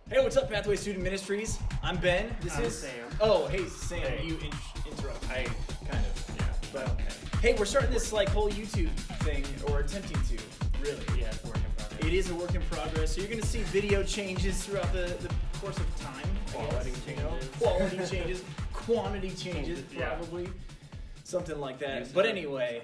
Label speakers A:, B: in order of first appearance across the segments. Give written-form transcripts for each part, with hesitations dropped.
A: Hey, what's up, Pathway Student Ministries? I'm Ben.
B: I'm Sam.
A: Oh, hey, Sam.
B: Hey.
A: You interrupt.
B: I
A: Kind of.
B: yeah,
A: But
B: okay.
A: hey, we're starting this whole YouTube thing, or attempting to. Really.
B: Yeah, it's a work in progress.
A: It is a work in progress. So you're going to see video changes throughout the course of time.
B: Quality changes.
A: Quality changes. Quantity changes,
B: Yeah.
A: probably. Something like that.
B: Usage
A: But
B: of
A: anyway.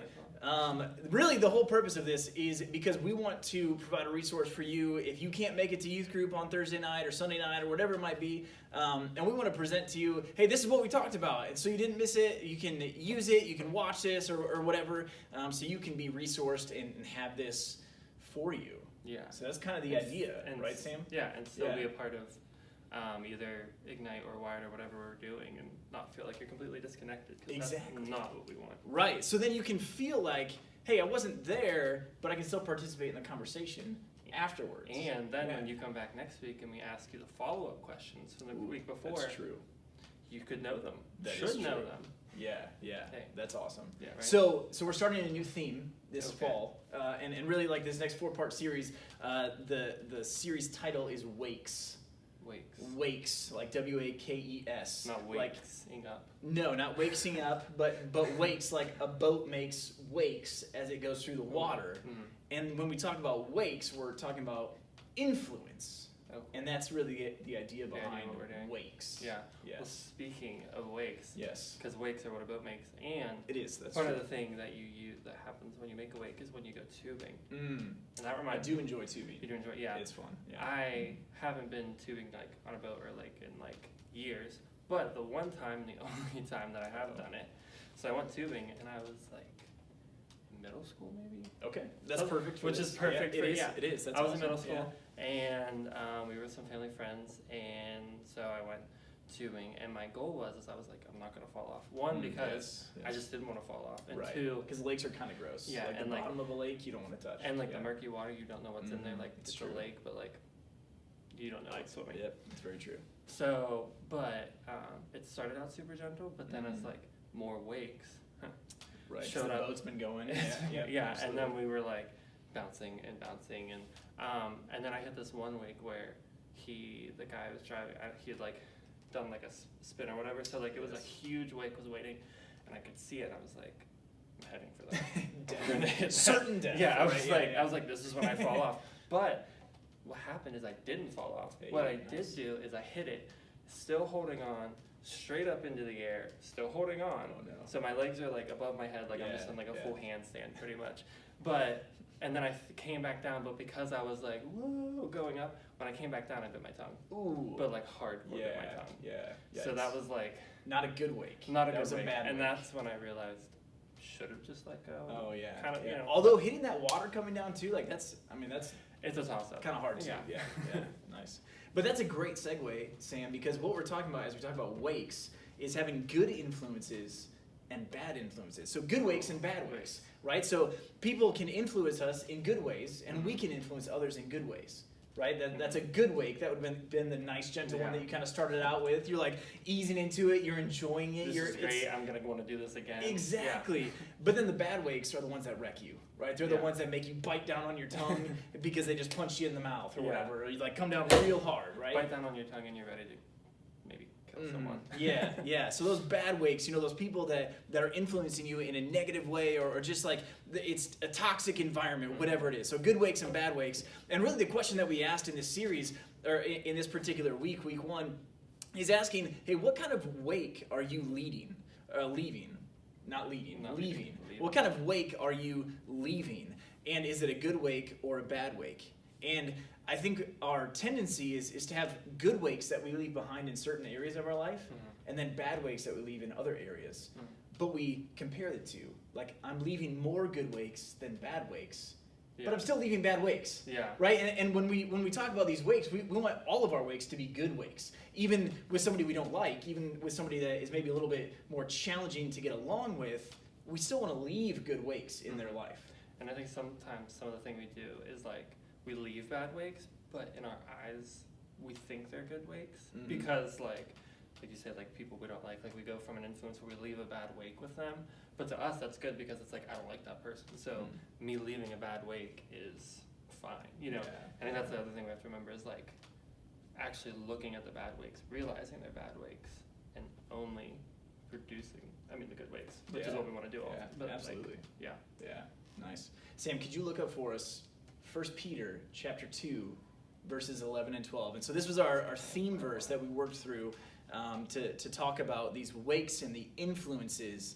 A: Really, the whole purpose of this is because we want to provide a resource for you if you can't make it to youth group on Thursday night or Sunday night or whatever it might be, and we want to present to you, hey, this is what we talked about, and so you didn't miss it. You can use it, you can watch this or whatever, so you can be resourced and have this for you.
B: Yeah.
A: So that's kind of the idea, right, Sam?
B: Yeah, and still
A: Yeah.
B: be a part of either Ignite or Wired or whatever we're doing, and not feel like you're completely disconnected. Because
A: Exactly.
B: that's not what we want.
A: Right. So then you can feel like, hey, I wasn't there, but I can still participate in the conversation afterwards.
B: And then
A: Yeah.
B: when you come back next week and we ask you the follow-up questions from the week before,
A: That's true.
B: you could know them.
A: That
B: Should
A: is
B: know
A: true.
B: them.
A: Yeah,
B: Hey.
A: that's awesome.
B: Yeah, right?
A: So we're starting a new theme this
B: Okay.
A: fall, and really like this next 4-part series. The series title is Wakes. Wakes, like WAKES.
B: Not
A: Like
B: waking up.
A: no, not waking up, but wakes, like a boat makes wakes as it goes through the water.
B: Mhm.
A: And when we talk about wakes, we're talking about influence.
B: Oh.
A: And that's really the idea
B: idea
A: behind
B: what we're doing.
A: wakes.
B: Yeah. Well,
A: Yes.
B: speaking of wakes,
A: Yes.
B: because wakes are what a boat makes, and
A: It is. That's
B: part
A: true.
B: of the thing that you use that happens when you make a wake is when you go tubing, and that
A: I
B: reminds
A: do enjoy tubing.
B: You do enjoy, yeah.
A: It's fun. Yeah.
B: I haven't been tubing like on a boat or like in like years, but the one time, the only time that I have done it, so I went tubing and I was like middle school maybe.
A: Okay, that's
B: So-
A: perfect. For
B: which
A: this.
B: is perfect
A: Yeah,
B: for-
A: it is.
B: yeah.
A: It is. That's
B: I was
A: awesome.
B: in middle school,
A: Yeah.
B: and we were with some family friends, and so I went tubing, and my goal was I was like, I'm not gonna fall off. One, because
A: Yes,
B: I
A: yes.
B: just didn't want to fall off, and
A: Right.
B: two,
A: Because lakes are kind of gross.
B: Yeah,
A: like
B: and,
A: the
B: like-
A: bottom of a lake, you don't want to touch.
B: and like
A: yeah.
B: the murky water, you don't know what's in there.
A: Mhm,
B: Like
A: it's
B: it's
A: true.
B: a lake, but like you don't know it's swimming.
A: Yep, it's very true.
B: So, but it started out super gentle, but then it's
A: Mhm.
B: like more wakes.
A: Right. 'cause
B: Showed
A: the
B: up.
A: boat's been going.
B: Yeah, and then
A: absolutely.
B: we were like bouncing, and then I hit this one wake where the guy was driving, he had like done like a spin or whatever, so like it was a
A: Yes.
B: huge wake was waiting, and I could see it, and I was like, I'm heading for that.
A: Death.
B: I'm gonna hit that.
A: Certain death,
B: Yeah, I
A: right?
B: was
A: Yeah,
B: like,
A: yeah.
B: I was like, this is when I fall off. But what happened is I didn't fall off.
A: Hey,
B: What I
A: nice.
B: did do is I hit it, still holding on, straight up into the air, still holding on.
A: Oh, no.
B: So my legs are like above my head, like I'm just
A: Yeah,
B: in like a
A: yeah.
B: full handstand pretty much. But, and then I came back down, but because I was like, whoa, going up, when I came back down, I bit my tongue.
A: Ooh.
B: But like hardcore bit my
A: yeah,
B: tongue.
A: yeah.
B: So that was like,
A: not a good wake.
B: not a
A: That
B: good
A: was
B: wake.
A: a bad
B: And
A: wake.
B: that's when I realized, should have just let go.
A: Oh yeah.
B: Kind of,
A: yeah.
B: you know.
A: Although hitting that water coming down too, like that's
B: It's a toss-up.
A: kind of hard too.
B: Yeah.
A: Yeah. Nice. But that's a great segue, Sam, because what we're talking about as we talk about wakes is having good influences and bad influences. So good wakes and bad wakes, right? So people can influence us in good ways, and we can influence others in good ways. Right, that's a good wake. That would have been the nice, gentle one
B: Yeah.
A: that you kind of started out with. You're like easing into it. You're enjoying it.
B: This
A: you're
B: is great. I'm gonna want to do this again.
A: Exactly. But then the bad wakes are the ones that wreck you, right? They're the
B: Yeah.
A: ones that make you bite down on your tongue because they just punched you in the mouth or
B: Yeah.
A: whatever. Or you like come down real hard, right?
B: Bite down on your tongue and you're ready to maybe kill someone.
A: Yeah. So those bad wakes, those people that are influencing you in a negative way or just like it's a toxic environment, whatever it is. So good wakes and bad wakes. And really the question that we asked in this series, or in this particular week 1, is asking, hey, what kind of wake are you leaving? Not leading.
B: Leaving.
A: What kind of wake are you leaving? And is it a good wake or a bad wake? And I think our tendency is to have good wakes that we leave behind in certain areas of our life, and then bad wakes that we leave in other areas. But we compare the two. Like, I'm leaving more good wakes than bad wakes,
B: Yeah.
A: but I'm still leaving bad wakes.
B: Yeah.
A: Right? And when we talk about these wakes, we want all of our wakes to be good wakes. Even with somebody we don't like, even with somebody that is maybe a little bit more challenging to get along with, we still want to leave good wakes in their life.
B: And I think sometimes some of the thing we do is like we leave bad wakes, but in our eyes we think they're good wakes because like you said, like people we don't like we go from an influence where we leave a bad wake with them, but to us that's good because it's like I don't like that person, so me leaving a bad wake is fine,
A: Yeah.
B: And I think that's the other thing we have to remember is like actually looking at the bad wakes, realizing they're bad wakes, and only producing, the good wakes, which is what we want to do.
A: Yeah, absolutely.
B: Yeah.
A: Nice. Sam, could you look up for us 1 Peter chapter 2, verses 11 and 12? And so this was our theme verse that we worked through to talk about these wakes and the influences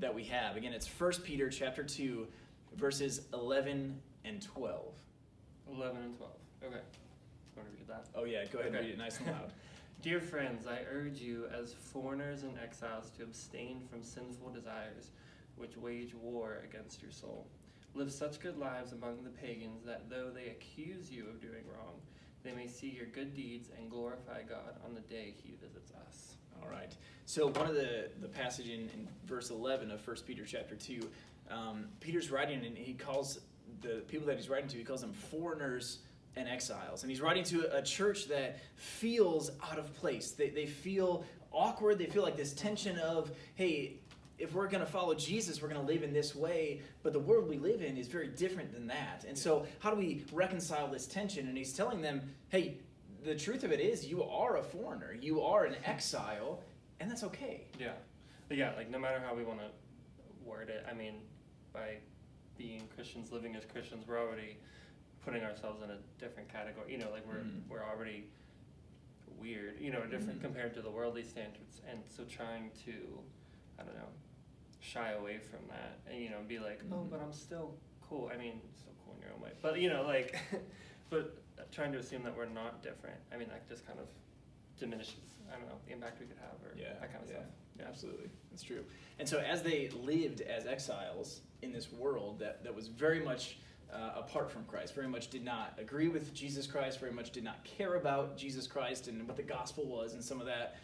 A: that we have. Again, it's 1 Peter chapter 2, verses 11 and 12.
B: 11 and 12. Okay. Want to read that?
A: Oh yeah, go ahead and read it nice and loud.
B: Dear friends, I urge you as foreigners and exiles to abstain from sinful desires which wage war against your soul. Live such good lives among the pagans that though they accuse you of doing wrong, they may see your good deeds and glorify God on the day he visits us.
A: All right. So one of the passage in verse 11 of 1 Peter chapter 2, Peter's writing, and he calls the people that he's writing to, he calls them foreigners and exiles. And he's writing to a church that feels out of place. They feel awkward. They feel like this tension of, hey, if we're going to follow Jesus, we're going to live in this way, but the world we live in is very different than that. And so how do we reconcile this tension? And he's telling them, hey, the truth of it is you are a foreigner. You are an exile, and that's okay.
B: Yeah. But yeah, like no matter how we want to word it, by being Christians, living as Christians, we're already putting ourselves in a different category. We're already weird, different compared to the worldly standards. And so trying to, shy away from that and, be like, oh, but I'm still cool. Still cool in your own way. But, but trying to assume that we're not different, that just kind of diminishes, the impact we could have or that kind of stuff.
A: Yeah, absolutely. That's true. And so as they lived as exiles in this world that was very much apart from Christ, very much did not agree with Jesus Christ, very much did not care about Jesus Christ and what the gospel was and some of that,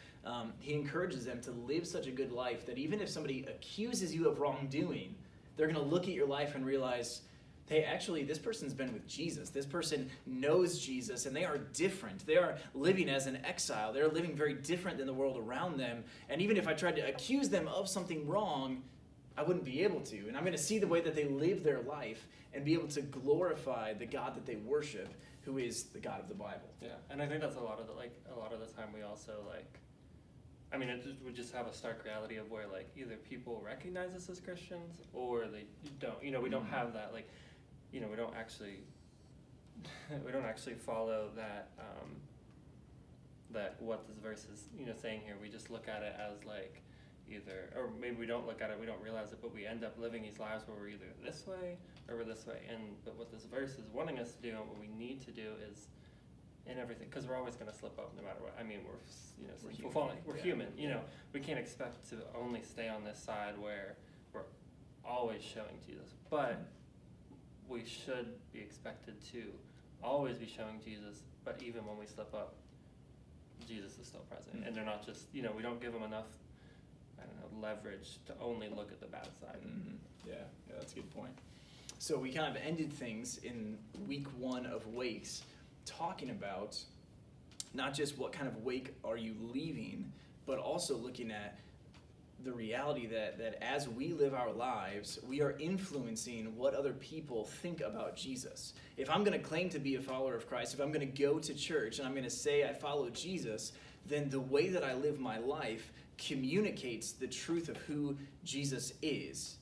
A: he encourages them to live such a good life that even if somebody accuses you of wrongdoing, they're going to look at your life and realize, hey, actually, this person's been with Jesus. This person knows Jesus, and they are different. They are living as an exile. They're living very different than the world around them. And even if I tried to accuse them of something wrong, I wouldn't be able to. And I'm going to see the way that they live their life and be able to glorify the God that they worship, who is the God of the Bible.
B: Yeah, and I think that's a lot of the time we also would just have a stark reality of where either people recognize us as Christians or they don't. We don't have that we don't actually follow that that what this verse is saying here. We just look at it as either, or maybe we don't look at it, we don't realize it, but we end up living these lives where we're either this way or we're this way. But what this verse is wanting us to do and what we need to do is in everything, because we're always going to slip up no matter what. We're human. We can't expect to only stay on this side where we're always showing Jesus, but we should be expected to always be showing Jesus. But even when we slip up, Jesus is still present, and they're not just we don't give them enough leverage to only look at the bad side.
A: Yeah, that's a good point. So we kind of ended things in week 1 of Wakes talking about not just what kind of wake are you leaving, but also looking at the reality that as we live our lives, we are influencing what other people think about Jesus. If I'm going to claim to be a follower of Christ, if I'm going to go to church and I'm going to say I follow Jesus, then the way that I live my life communicates the truth of who Jesus is,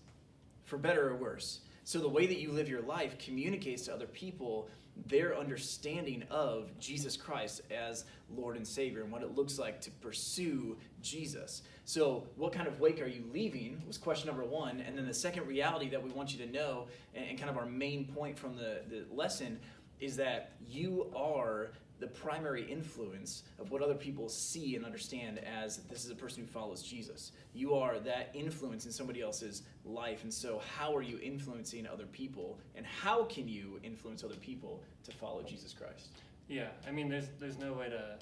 A: for better or worse. So the way that you live your life communicates to other people their understanding of Jesus Christ as Lord and Savior and what it looks like to pursue Jesus. So what kind of wake are you leaving was question number 1. And then the second reality that we want you to know, and kind of our main point from the lesson, is that you are the primary influence of what other people see and understand as this is a person who follows Jesus. You are that influence in somebody else's life. And so how are you influencing other people? And how can you influence other people to follow Jesus Christ?
B: Yeah, there's no way to,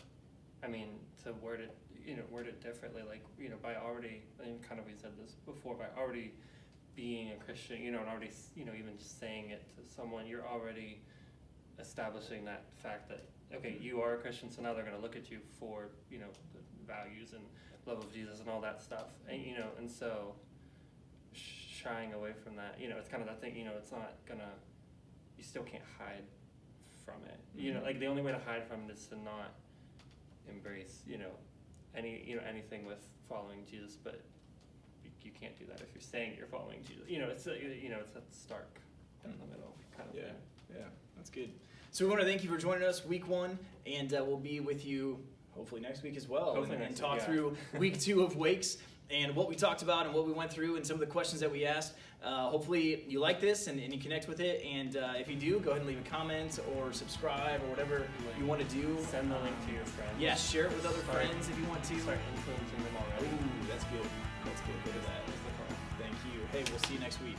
B: to word it differently. By already, and kind of we said this before, by already being a Christian, and already, even just saying it to someone, you're already establishing that fact that, okay, you are a Christian, so now they're going to look at you for, the values and love of Jesus and all that stuff. And, and so shying away from that, it's kind of that thing, it's not going to, you still can't hide from it. The only way to hide from it is to not embrace, anything with following Jesus, but you can't do that if you're saying you're following Jesus. It's that stark down the middle kind of thing.
A: Yeah, that's good. So we want to thank you for joining us week 1, and we'll be with you hopefully next week as well.
B: Hopefully
A: and
B: next
A: talk
B: week,
A: through week 2 of Wakes and what we talked about and what we went through and some of the questions that we asked. Hopefully you like this and you connect with it. And if you do, go ahead and leave a comment or subscribe or whatever you want to do.
B: Send the link to your friends.
A: Yeah, share it with other friends if you want to.
B: Start influencing them already.
A: Ooh, that's good. That's good. Look at that. Thank you. Hey, we'll see you next week.